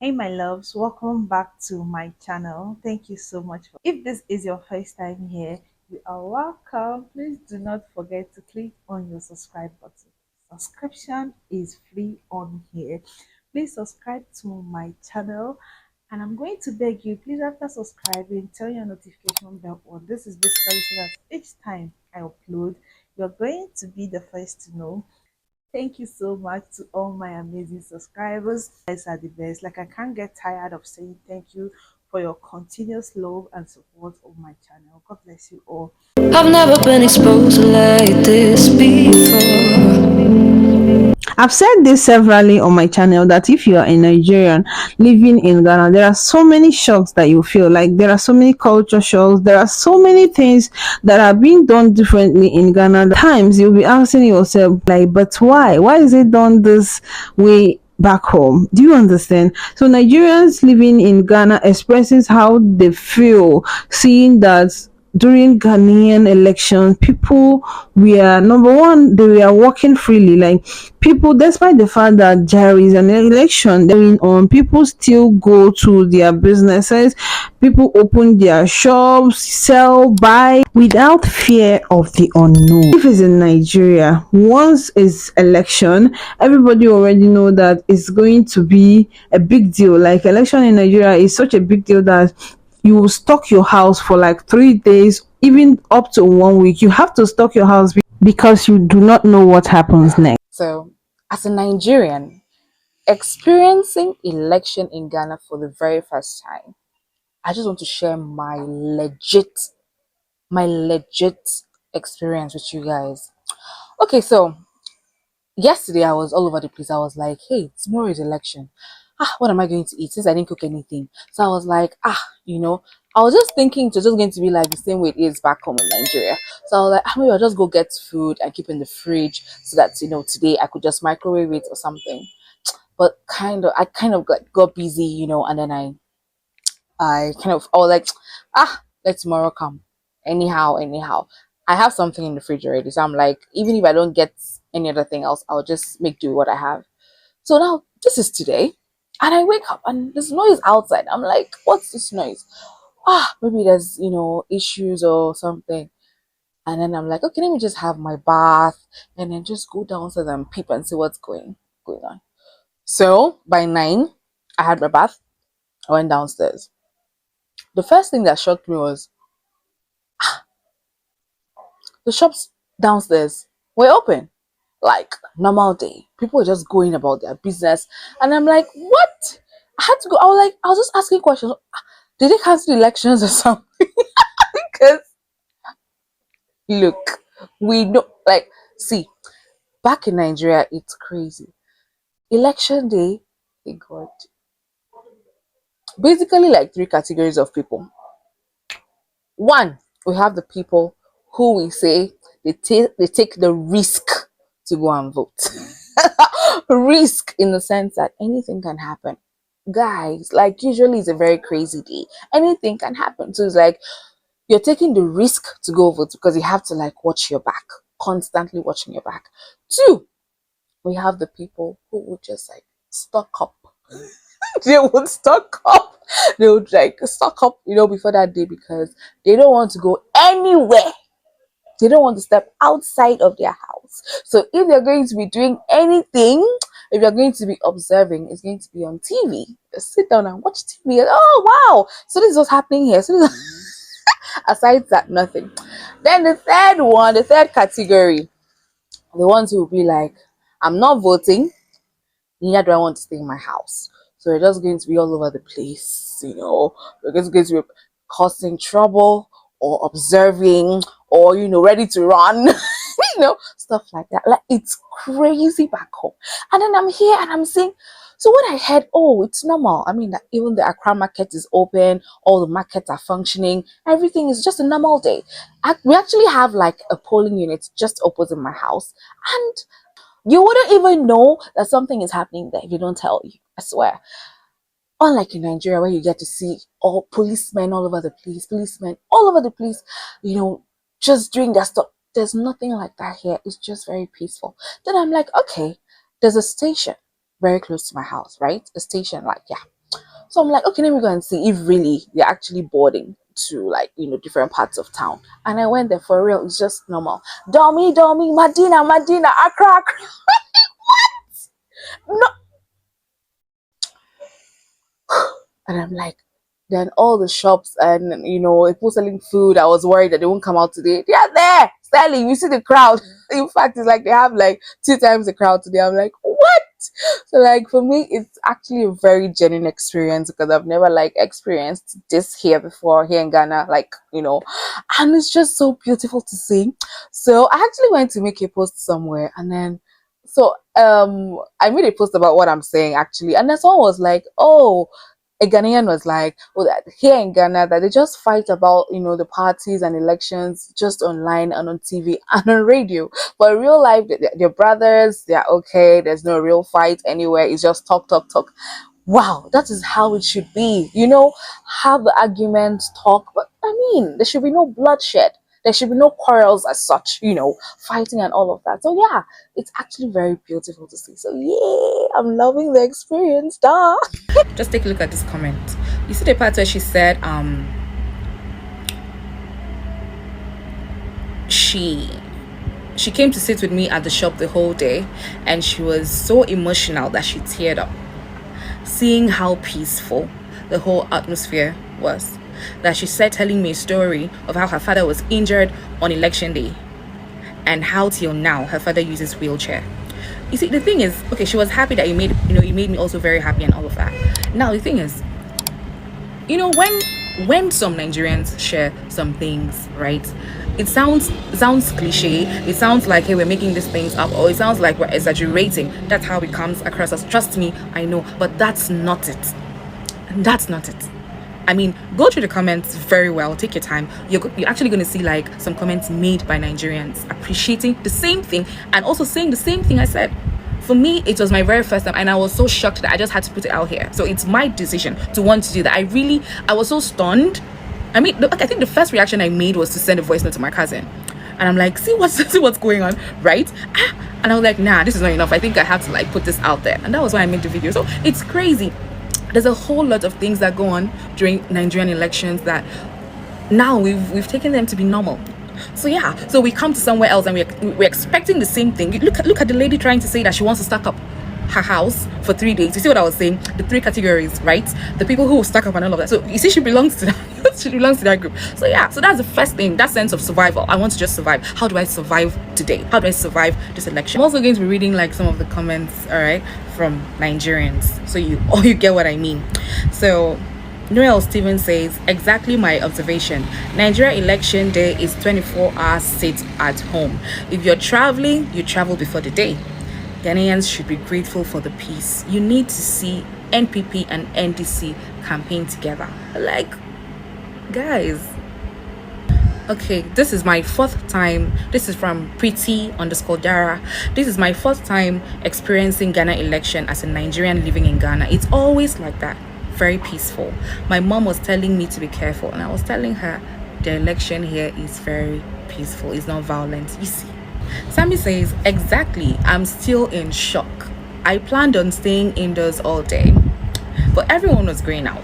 Hey my loves, welcome back to my channel. Thank you so much for if this is your first time here, you are welcome. Please do not forget to click on your subscribe button. Subscription is free on here. Please subscribe to my channel, and I'm going to beg you, please, after subscribing, turn your notification bell on. This is basically so that each time I upload, you're going to be the first to know. Thank you so much to all my amazing subscribers. You guys are the best. Like, I can't get tired of saying thank you for your continuous love and support of my channel. God bless you all. I've never been exposed like this before. I've said this severally on my channel that if you are a Nigerian living in Ghana, there are so many shocks that you feel like there are so many culture shocks, there are so many things that are being done differently in Ghana. At times you'll be asking yourself, like, but why? Why is it done this way back home? Do you understand? So Nigerians living in Ghana expresses how they feel seeing that during Ghanaian election, people were number one, they were walking freely. Like people, despite the fact that there is an election going on, people still go to their businesses, people open their shops, sell, buy without fear of the unknown. If it's in Nigeria, once it's election, everybody already know that it's going to be a big deal. Like election in Nigeria is such a big deal that you will stock your house for like 3 days, even up to 1 week. You have to stock your house because you do not know what happens next. So, as a Nigerian experiencing election in Ghana for the very first time, I just want to share my legit experience with you guys. Okay, so yesterday I was all over the place. I was like, hey, tomorrow is election. What am I going to eat since I didn't cook anything? So I was like, I was just thinking it's just going to be like the same way it is back home in Nigeria. So I was like, maybe I'll just go get food and keep in the fridge so that today I could just microwave it or something. But I kind of got busy, and then I was like, let tomorrow come. Anyhow. I have something in the fridge already. So I'm like, even if I don't get any other thing else, I'll just make do with what I have. So now this is today. And I wake up and there's noise outside. I'm like, what's this noise? Maybe there's, issues or something. And then I'm like, okay, let me just have my bath and then just go downstairs and peep and see what's going on. So by 9, I had my bath. I went downstairs. The first thing that shocked me was the shops downstairs were open, like normal day. People were just going about their business, and I'm like, what? I had to go. I was just asking questions. Did they cancel the elections or something? Because look, we know, like, see, back in Nigeria, it's crazy. Election day, they got basically like three categories of people. One, we have the people who we say they take the risk to go and vote. Risk in the sense that anything can happen. Guys, like usually it's a very crazy day. Anything can happen. So it's like you're taking the risk to go vote because you have to like watch your back, constantly watching your back. Two, we have the people who would just like stock up. They would stock up. They would like stock up, before that day because they don't want to go anywhere. They don't want to step outside of their house. So if they're going to be doing anything, if you're going to be observing, it's going to be on TV. Just sit down and watch TV. Oh wow! So this is what's happening here. So aside that, nothing. Then the third category, the ones who will be like, I'm not voting, neither do I want to stay in my house. So we're just going to be all over the place, we're just going to be causing trouble or observing or ready to run, stuff like that. Like it's crazy back home. And then I'm here and I'm saying, so when I heard, oh, it's normal. I mean, that even the Accra market is open, all the markets are functioning, everything is just a normal day. We actually have like a polling unit just opposite my house, and you wouldn't even know that something is happening there if they don't tell you. I swear. Unlike in Nigeria, where you get to see all policemen all over the place, just doing their stuff. There's nothing like that here. It's just very peaceful. Then I'm like, okay, there's a station very close to my house, right? A station, like, yeah. So I'm like, okay, let me go and see if really they're actually boarding to like, different parts of town. And I went there for real. It's just normal. Domi, Domi, Madina, Madina, Accra, Accra. No. And I'm like, then all the shops and people selling food, I was worried that they won't come out today. They are there selling. You see the crowd. In fact, it's like they have like 2 times the crowd today. I'm like, what? So like for me, it's actually a very genuine experience because I've never like experienced this here before here in Ghana, and it's just so beautiful to see. So I actually went to make a post somewhere, and then I made a post about what I'm saying actually, and then someone was like, oh, a Ghanaian was like, well, that here in Ghana, that they just fight about, the parties and elections just online and on TV and on radio. But in real life, they're brothers, they're okay. There's no real fight anywhere. It's just talk, talk, talk. Wow, that is how it should be. Have the arguments, talk. But I mean, there should be no bloodshed. There should be no quarrels as such, fighting and all of that. So yeah, it's actually very beautiful to see. So yeah, I'm loving the experience. Duh. Just take a look at this comment. You see the part where she said she came to sit with me at the shop the whole day, and she was so emotional that she teared up, seeing how peaceful the whole atmosphere was, that she said, telling me a story of how her father was injured on election day and how till now her father uses wheelchair. You see, the thing is, okay, she was happy that you made me also very happy and all of that. Now the thing is, when some Nigerians share some things, right? It sounds cliche. It sounds like, hey, we're making these things up, or it sounds like we're exaggerating. That's how it comes across us. Trust me, I know, but that's not it. That's not it. I mean, go through the comments very well. Take your time. You're actually going to see like some comments made by Nigerians appreciating the same thing and also saying the same thing I said. For me, it was my very first time, and I was so shocked that I just had to put it out here. So it's my decision to want to do that. I was so stunned. I mean, I think the first reaction I made was to send a voice note to my cousin, and I'm like, see what's going on, right? And I was like, nah, this is not enough. I think I have to like put this out there, and that was why I made the video. So it's crazy. There's a whole lot of things that go on during Nigerian elections that now we've taken them to be normal. So yeah, so we come to somewhere else and we're expecting the same thing. Look at the lady trying to say that she wants to stack up her house for 3 days. You see what I was saying? The 3 categories, right? The people who will stack up and all of that. So you see, she belongs to that. She belongs to that group. So yeah, so that's the first thing, that sense of survival. I want to just survive. How do I survive today? How do I survive this election? I'm also going to be reading like some of the comments, all right, from Nigerians, so you get what I mean. So Noel Stevens says, exactly my observation. Nigeria election day is 24 hours sit at home. If you're traveling, you travel before the day. Ghanaians should be grateful for the peace. You need to see NPP and NDC campaign together. Like, guys. Okay, this is my 4th time. This is from Pretty_Dara. This is my 4th time experiencing Ghana election as a Nigerian living in Ghana. It's always like that. Very peaceful. My mom was telling me to be careful, and I was telling her the election here is very peaceful. It's not violent. You see. Sammy says, exactly. I'm still in shock. I planned on staying indoors all day, but everyone was going out.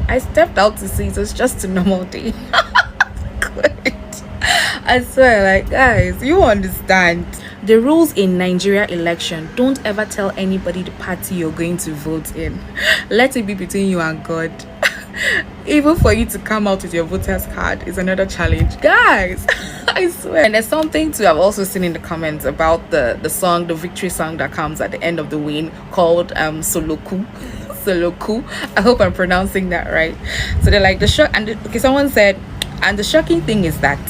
I stepped out to see it was just a normal day. I swear, like, guys, you understand. The rules in Nigeria election: don't ever tell anybody the party you're going to vote in. Let it be between you and God. Even for you to come out with your voter's card is another challenge, guys. I swear. And there's something too I've also seen in the comments about the song, the victory song that comes at the end of the win, called Soloku. Soloku. I hope I'm pronouncing that right. So they're like, the shock, and okay, someone said, and the shocking thing is that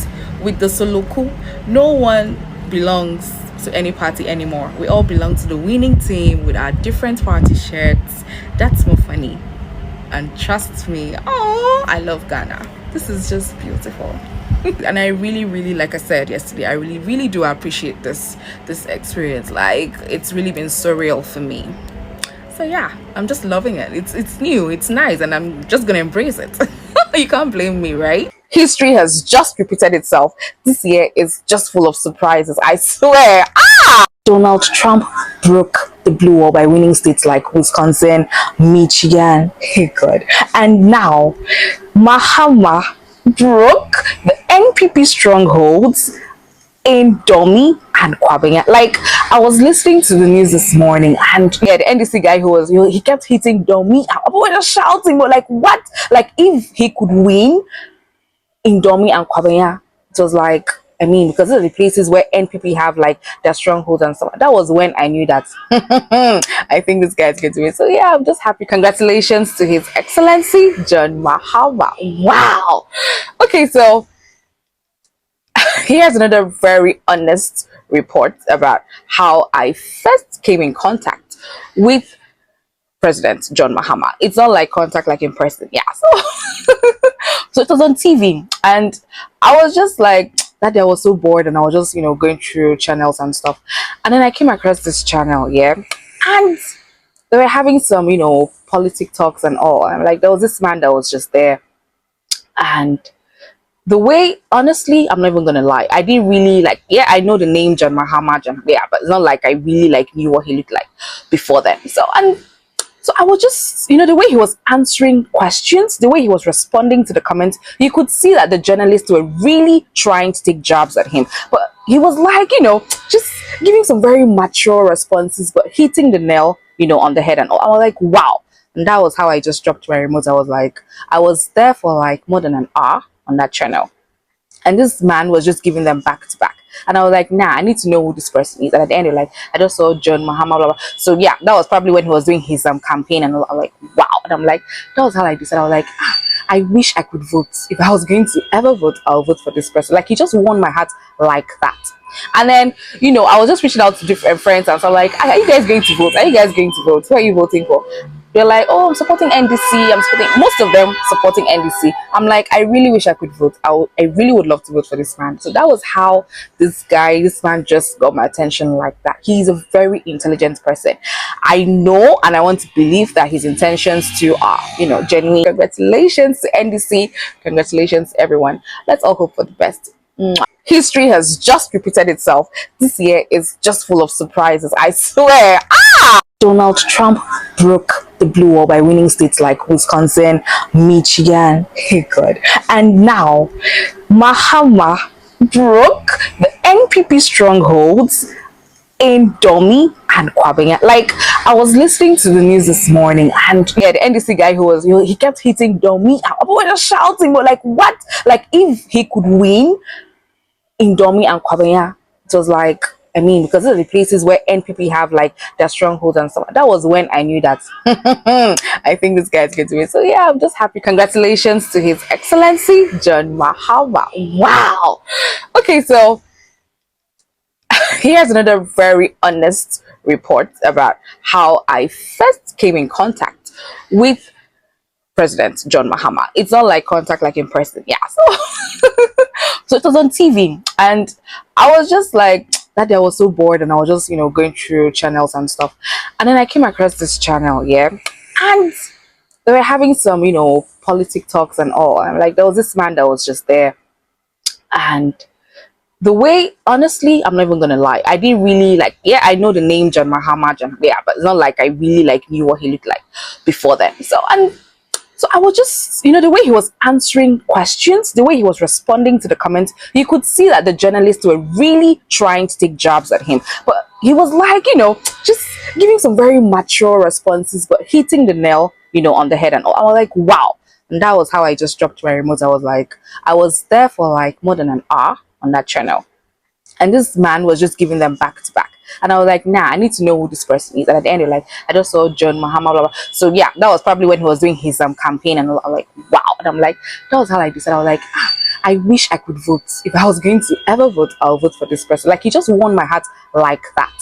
with the Soloku, no one belongs to any party anymore. We all belong to the winning team with our different party shirts. That's more funny. And trust me, oh, I love Ghana. This is just beautiful. And I really, really, like I said yesterday, I really, really do appreciate this experience. Like, it's really been surreal for me. So yeah, I'm just loving it. It's new, it's nice, and I'm just gonna embrace it. You can't blame me, right? History has just repeated itself. This year is just full of surprises, I swear. Donald Trump broke the blue wall by winning states like Wisconsin, Michigan, hey God. And now Mahama broke the NPP strongholds in Domi and Kwabenya. Like, I was listening to the news this morning, and yeah, the NDC guy who was, he kept hitting Domi. We were just shouting, but like, what? Like, if he could win in Domi and Kwabenya, it was like, I mean, because of the places where NPP have like their strongholds and stuff. That was when I knew that I think this guy's going to win. So yeah, I'm just happy. Congratulations to His Excellency John Mahama. Wow. Okay, so here's another very honest report about how I first came in contact with President John Mahama. It's not like contact like in person, yeah. So it was on TV, and I was just like that day I was so bored, and I was just going through channels and stuff, and then I came across this channel, yeah, and they were having some politic talks and all. And like there was this man that was just there, and the way, honestly, I'm not even gonna lie, I didn't really like, yeah, I know the name John Mahama, yeah, but it's not like I really like knew what he looked like before then. So I was just, the way he was answering questions, the way he was responding to the comments, you could see that the journalists were really trying to take jabs at him. But he was like, just giving some very mature responses, but hitting the nail, on the head and all. I was like, wow. And that was how I just dropped my remote. I was there for like more than an hour on that channel. And this man was just giving them back to back. And I was like, nah, I need to know who this person is. And at the end, I just saw John Mahama, blah, blah. So yeah, that was probably when he was doing his campaign. And I was like, wow. And I'm like, that was how I decided. I was like, I wish I could vote. If I was going to ever vote, I'll vote for this person. Like, he just won my heart like that. And then, I was just reaching out to different friends. And so I'm like, are you guys going to vote? Are you guys going to vote? Who are you voting for? They're like, oh, I'm supporting NDC. I'm supporting, most of them supporting NDC. I'm like, I really wish I could vote. I really would love to vote for this man. So that was how this man just got my attention like that. He's a very intelligent person. I know and I want to believe that his intentions too are, genuine. Congratulations to NDC. Congratulations, everyone. Let's all hope for the best. History has just repeated itself. This year is just full of surprises, I swear. Donald Trump broke the blue wall by winning states like Wisconsin, Michigan, hey God. And now Mahama broke the NPP strongholds in Domi and Kwabenya. Like, I was listening to the news this morning, and yeah, the NDC guy who was, he kept hitting Domi. We were just shouting, but like, what? Like, if he could win in Domi and Kwabenya, it was like, I mean, because of the places where NPP have like their strongholds and stuff. That was when I knew that I think this guy's going to win. So yeah, I'm just happy. Congratulations to His Excellency John Mahama. Wow. Okay, so here's another very honest report about how I first came in contact with President John Mahama. It's not like contact like in person, yeah. So it was on TV, and I was just like that day I was so bored, and I was just going through channels and stuff, and then I came across this channel, yeah, and they were having some politic talks and all. And like there was this man that was just there, and the way, honestly, I'm not even gonna lie, I didn't really like, yeah, I know the name John Mahama, yeah, but it's not like I really like knew what he looked like before then. So I was just, the way he was answering questions, the way he was responding to the comments, you could see that the journalists were really trying to take jabs at him. But he was like, just giving some very mature responses, but hitting the nail, on the head and all. I was like, wow. And that was how I just dropped my remote. I was there for like more than an hour on that channel. And this man was just giving them back to back. And I was like, nah, I need to know who this person is. And at the end, I just saw John Mahama, blah, blah. So yeah, that was probably when he was doing his campaign. And I was like, wow. And I'm like, that was how I decided. I was like, I wish I could vote. If I was going to ever vote, I'll vote for this person. Like, he just won my heart like that.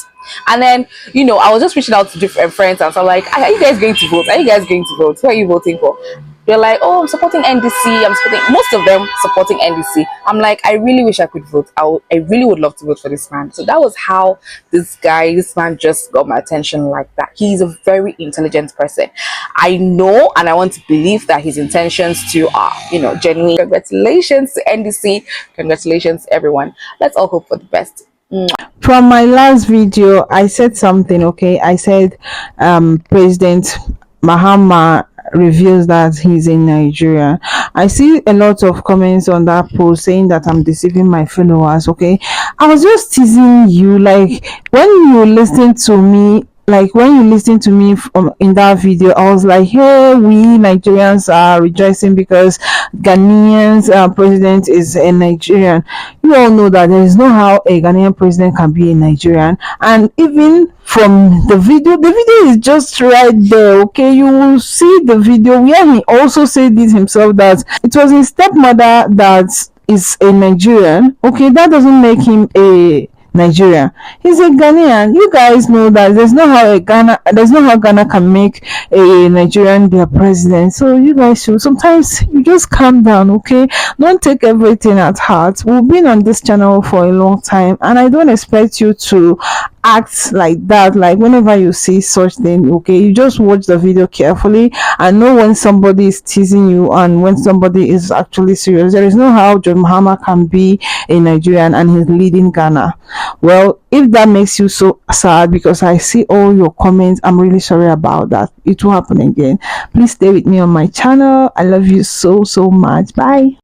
And then, I was just reaching out to different friends. And so I'm like, are you guys going to vote? Are you guys going to vote? Who are you voting for? They're like, oh, I'm supporting NDC. I'm supporting, most of them supporting NDC. I'm like, I really wish I could vote. I really would love to vote for this man. So that was how this man just got my attention like that. He's a very intelligent person. I know and I want to believe that his intentions too are, genuine. Congratulations to NDC. Congratulations, everyone. Let's all hope for the best. From my last video, I said something, okay? I said President Mahama reveals that he's in Nigeria. I see a lot of comments on that post saying that I'm deceiving my followers, okay? I was just teasing you, like when you listen to me, like when you listen to me in that video, I was like, hey, we Nigerians are rejoicing because Ghanaians president is a Nigerian. You all know that there is no how a Ghanaian president can be a Nigerian. And even from the video is just right there, okay? You will see the video where he also said this himself, that it was his stepmother that is a Nigerian. Okay, that doesn't make him a Nigeria. He's a Ghanaian. You guys know that there's no how Ghana can make a Nigerian their president. So you guys should sometimes you just calm down, okay? Don't take everything at heart. We've been on this channel for a long time, and I don't expect you to act like that. Like whenever you see such thing, okay, you just watch the video carefully and know when somebody is teasing you and when somebody is actually serious. There is no how John Mahama can be a Nigerian and he's leading Ghana. Well, if that makes you so sad because I see all your comments, I'm really sorry about that. It will happen again. Please stay with me on my channel. I love you so much. Bye.